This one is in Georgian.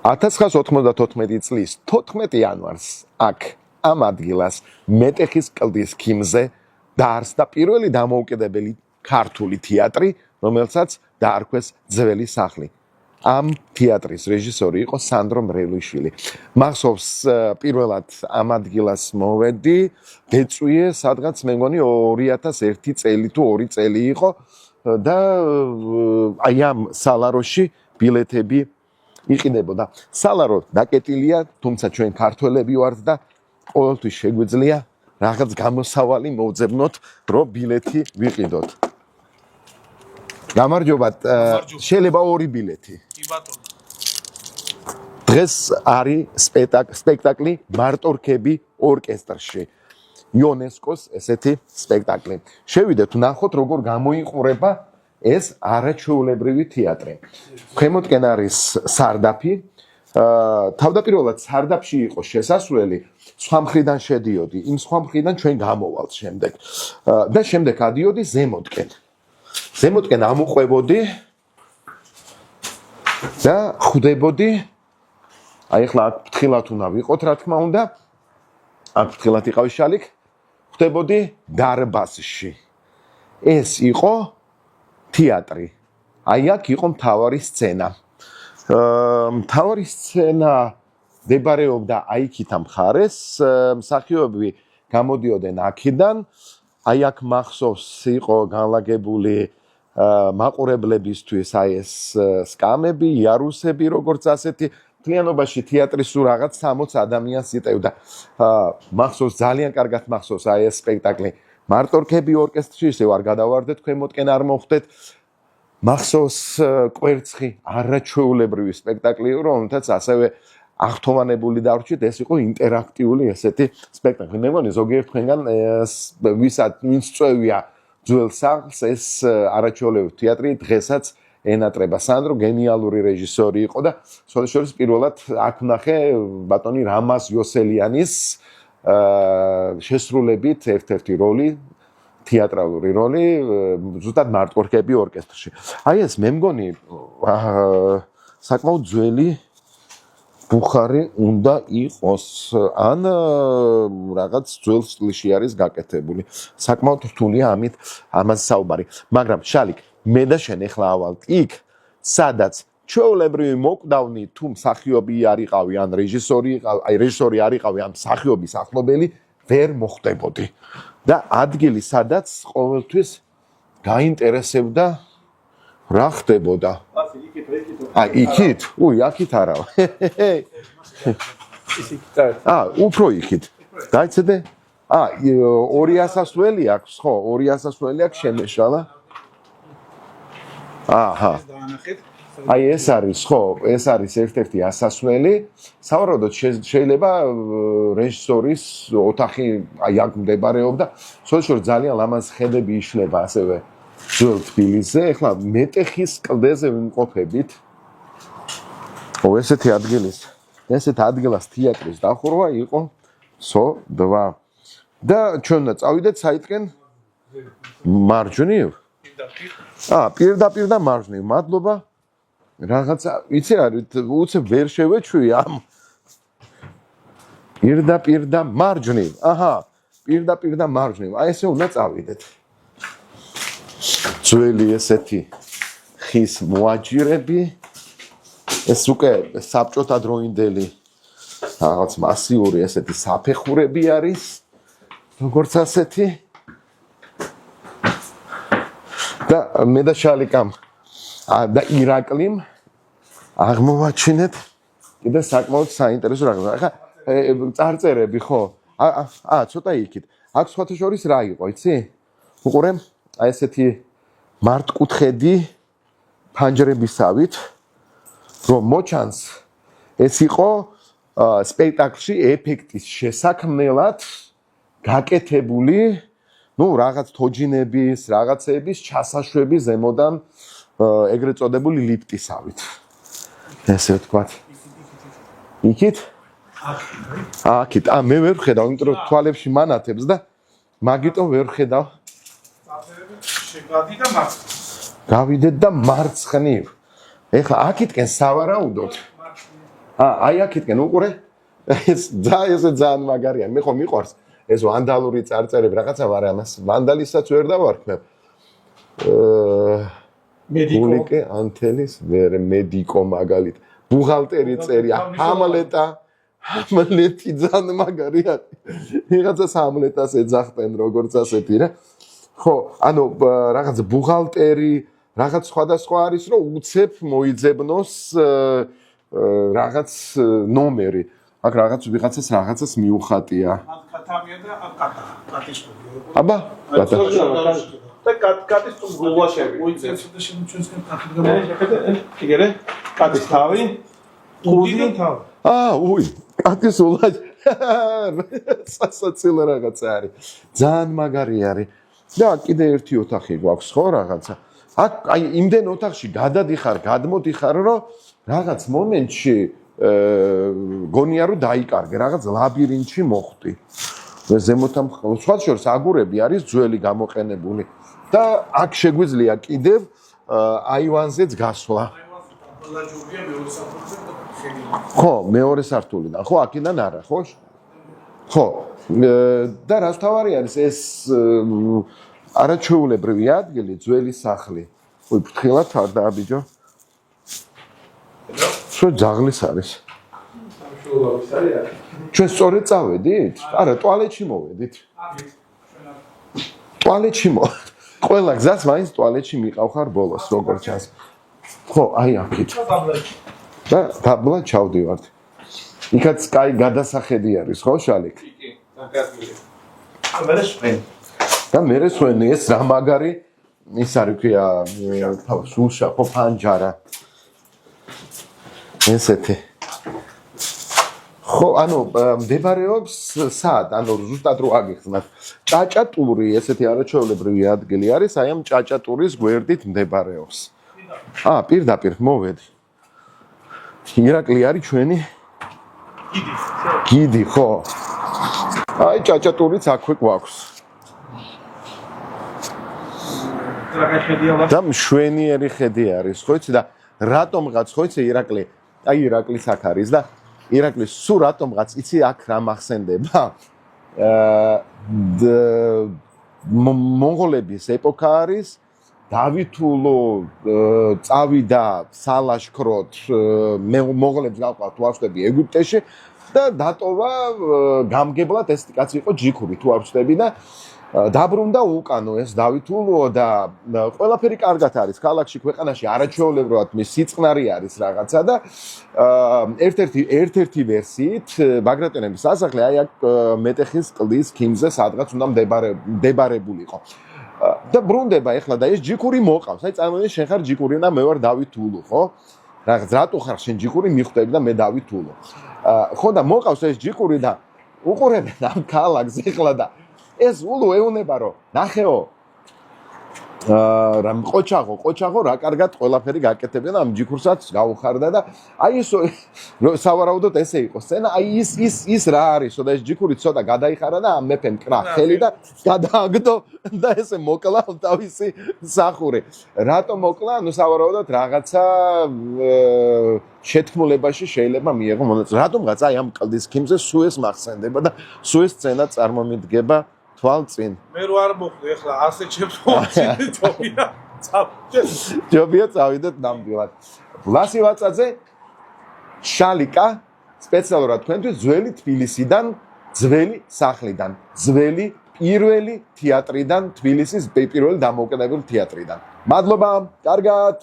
1994 წლის 14 იანვარს აქ ამ ადგილას მეტეხის კლდის ქიმზე დაარსდა პირველი დამოუკიდებელი ქართული თეატრი, რომელსაც დაარქვეს ძველი სახლი. ამ თეატრის რეჟისორი იყო სანდრო მრევლიშვილი. მახსოვს პირველად ამ ადგილას მოვედი, დეწვიე, სადღაც მე მგონი 2001 წელი თუ 2 წელი იყო და აი ამ სალაროში ბილეთები იყიდებოდა. სალარო დაკეტილია, თუმცა ჩვენ ქართველები ვართ და ყოველთვის შეგვიძლია რაღაც გამოსავალი მოვძებნოთ, რომ ბილეთი ვიყიდოთ. გამარჯობათ, შეიძლება 2 ბილეთი. კი ბატონო. დღეს არის სპექტაკლი მარტორქები ორკესტრში. იუნესკოს ესეთი სპექტაკლი. შევიდეთ, ვნახოთ როგორ გამოიყურება ეს არაჩვეულებრივი თეატრი. ქვემოთკენ არის სარდაფი. თავდაპირველად სარდაფში იყო შესასვლელი, სხვა მხრიდან შედიოდი, იმ სხვა მხრიდან ჩვენ გამოვალთ შემდეგ. და შემდეგ ადიოდი ზემოთკენ. ზემოთკენ ამოყვებოდი და ხვდებოდი, აი ახლა აქ ფრთხილად უნდა ვიყოთ, რა თქმა უნდა. აქ ფრთხილად იყავი შალიქ, ხვდებოდი დარბაზში. ეს იყო თეატრი. აი აქ იყო მთავარი სცენა. მთავარი სცენა მდებარეობდა აიქით ამ მხარეს, მსახიობები გამოდიოდნენ აქედან. აი აქ მახსოვს იყო განლაგებული მაყურებლებისთვის აი ეს სკამები, იარუსები, როგორც ასეთი. მთლიანობაში თეატრი სულ რაღაც 60 ადამიანს იტევდა. მახსოვს, ძალიან კარგად მახსოვს აი ეს სპექტაკლი. მარტორქები ორკესტრში, ისევ არ გადავარდეთ, ქვემოთკენ არ მოხვდეთ. მახსოვს კვერცხი, არაჩვეულებრივი სპექტაკლი, რომელთაც ასევე აღთომანებული დავრჩით, ეს იყო ინტერაქტიული ესეთი სპექტაკლი. მე მგონი ზოგიერთ თქვენგან ვინც წვევია ძველ სახლს, ეს არაჩვეულებრივი თეატრი დღესაც ენატრება. სანდრო გენიალური რეჟისორი იყო და სხვადასხვა პირველად აქ ვნახე ბატონი რამაზ იოსელიანის შესრულებით ერთ-ერთი როლი, თეატრალური როლი, ზუსტად მარტორქები ორკესტრში. აი ეს მე მგონი საკმაოდ ძველი ბუხარი უნდა იყოს, ან რაღაც ძველ სტილში არის გაკეთებული. საკმაოდ რთულია ამას საუბარი. მაგრამ შალიქ, მე და შენ ახლა ავალთ იქ, სადაც ჩვეულებრივი მოკვდავნი თუ მსახიობი არიყავი, ან რეჟისორი არიყავი, ან მსახიობის ახლობელი ვერ მოხვდებოდი. და ადგილი, სადაც ყოველთვის გაინტერესებდა რა ხდებოდა. აი, იქით? აქით არა. უფრო იქით. დაიცადე? 200 ველი აქვს, ხო, 200 ველი აქვს შემეშალა. აჰა. აი ეს არის, ხო, ეს არის ერთ-ერთი ასასვლელი. სავარაუდოდ შეიძლება რეჟისორის ოთახი აი აქ მდებარეობდა. შესაძლოა ძალიან ლამაზ ხედები იშლება ასევე ძველ თბილისზე. ეხლა მეტეხის კლდეზე ვიმყოფებით. ესეთ ადგილას თეატრის დახურვა იყო ცოდვა. და ჩვენ უნდა წავიდეთ საიტკენ მარჯვნივ. პირდაპირ და მარჯვნივ. მადლობა. რაღაცა იცი რა, უცებ ვერ შევეჩვი ამ პირდაპირ და მარჯვნივ. აჰა, პირდაპირ და მარჯვნივ. აი ესე უნდა წავიდეთ. ძველი ესეთი ხის მოაჯირები. ეს უკვე საბჭოთა დროინდელი რაღაც მასიური ესეთი საფეხურები არის. როგორც ასეთი. და მე და შალიკამ და ირაკლიმ აღმოვაჩინეთ კიდე საკმაოდ საინტერესო რაღაც. ახლა წარწერები ხო? ცოტა იქით. აქ სხვათა შორის რა იყო, იცი? უყურე, აი ესეთი მართკუთხედი ფანჯრებისავით, რომ მოჩანს, ეს იყო სპექტაკლში ეფექტის შესაქმნელად გაკეთებული, რაღაც თოჯინების, რაღაცების ჩასაშვები ზემოდან ეგრეთ წოდებული ლიფტისავით. ესე ვთქვათ. იქით? აქით. მე ვერ ვხედავ, იმიტომ რომ თვალებში მანათებს და მაგიტომ ვერ ვხედავ. გავიდეთ და მარცხნივ. ეხლა აქითკენ სავარაუდოდ აი აქეთკენ უყურე ეს ძალიან მაგარია მე ხო მიყვარს ეს ვანდალური წარწერები რაღაცა მაგრამ ამას ვანდალისაც ვერ დავარქმევ მედიკო ანთელის მედიკო მაგალით ბუღალტერი წერია ჰამლეტი ძალიან მაგარია რაღაცას ჰამლეტას ეძახდნენ როგორც ასეთი რა ხო ანუ რაღაც ბუღალტერი რაღაც სხვადასხვა არის რომ უცებ მოიძებნოს რაღაც ნომერი აქ ვიღაცას რაღაცას მიუხატია კატამია და კატის აბა და კატის გულაშები უიცებს და ჩვენსკენ კატის გამოიყენე იგერე კატის თავი კუდი თავი უი კატის ულაჯ სასაცილო რაღაცა არის ძალიან მაგარი არის და კიდე ერთი ოთახი გვაქვს ხო რაღაცა აქ აი იმდენ ოთახში გადადიხარ გადმოდიხარ რომ რაღაც მომენტში გონია რომ დაიკარგე რაღაც ლაბირინთში მოხვდი ზემოთამ სხვა შორის აგურები არის ძველი გამოყენებული და აქ შეგვიძლია კიდევ აივანზეც გასვლა ხო მეორე სართულიდან ხო აქედან არა ხო და რა თავარი არის ეს არაჩვეულებრივი ადგილი ძველი სახლი უი ფრთხილად არ დააბიჯო ჩვენ ძაღლის არის ჩვენ სწორედ წავედით არა ტუალეტში მოვედით ტუალეტში ყველა გზას მაინც ტუალეტში მიყავხარ ბოლოს როგორც ჩანს ხო აი აქეთ და დაბლა ჩავდივართ იქაც კაი გადასახედი არის ხო შალიკ და მე სვენი ეს რა მაგარი ის არის ქვია სულშა ხო ფანჯარა ესეთი ხო ანუ მდებარეობს სად ანუ ზუსტად რო აგიხსნათ ჭაჭატური ესეთი არაჩვეულებრივი ადგილი არის აი ამ ჭაჭატურის გვერდით მდებარეობს პირდაპირ მოვედი ირაკლი არის ჩვენი გიდი ხო აი ჭაჭატურიც აქვე გვაქვს და მშვენიერი ხედი არის ხო იცი და რატომღაც ხო იცი ირაკლი აი ირაკლის აქ არის და ირაკლის სულ რატომღაც იცი აქ რა მახსენდება მონღოლების ეპოქა არის დავითულო წავიდა სალაშქროთ მონღოლებს გავყავთ ვარშტები ეგვიპტეში და დატოვა გამგებლად ეს კაცი იყო ჯიქური თუ არ ვწდები და დაბრუნდა უკანო ეს დავითულო და ყველაფერი კარგად არის ქალაქში ქვეყანაში არაჩვეულებრივად მის სიწყნარი არის რაღაცა და ერთ-ერთი ვერსიით ბაგრატიონების სასახლე აი აქ მეტეხის კლდის ქიმზე სადღაც უნდა მდებარებულიყო და ბრუნდება ეხლა და ეს ჯიქური მოყავს აი წარმოიდგინე შენ ხარ ჯიქური და მე ვარ დავითულო ხო რაღაც რატო ხარ შენ ჯიქური მიხვდები და მე დავითულო ხო და მოყავს ეს ჯიქური და უყურებენ ამ ქალაქს ეხლა და ეს ულუ ეუნება რომ ნახეო რა ყოჩაღო რა კარგად ყველაფერი გაკეთებენ ამ ჯიქურსაც გაუხარდა და აი ეს სავარაუდოდ ესე იყო სცენა აი ის რა არისო და ეს ჯიქური ცოტა გადაიხარა და ამ მეფემ კრა ხელი და გადააგდო და ესე მოკლა თავისი სახური რატო მოკლა ნუ სავარაუდოდ რაღაცა შეთქმულებაში შეიძლება მიიღო მონაწილეობა რატომღაც აი ამ კლდის ქიმზე სულ ეს მახსენდება და სულ ეს სცენა წარმომიდგება თვალ წინ მე რო არ მოხვდი ეხლა ასე ჩემს ჯობია წავიდეთ ნამდვილად ლასი ვაწაძე შალიკა სპეციალურად თქვენთვის ძველი თბილისიდან ძველი სახლიდან ძველი პირველი თეატრიდან თბილისის პირველი დამოუკიდებელი თეატრიდან მადლობა კარგად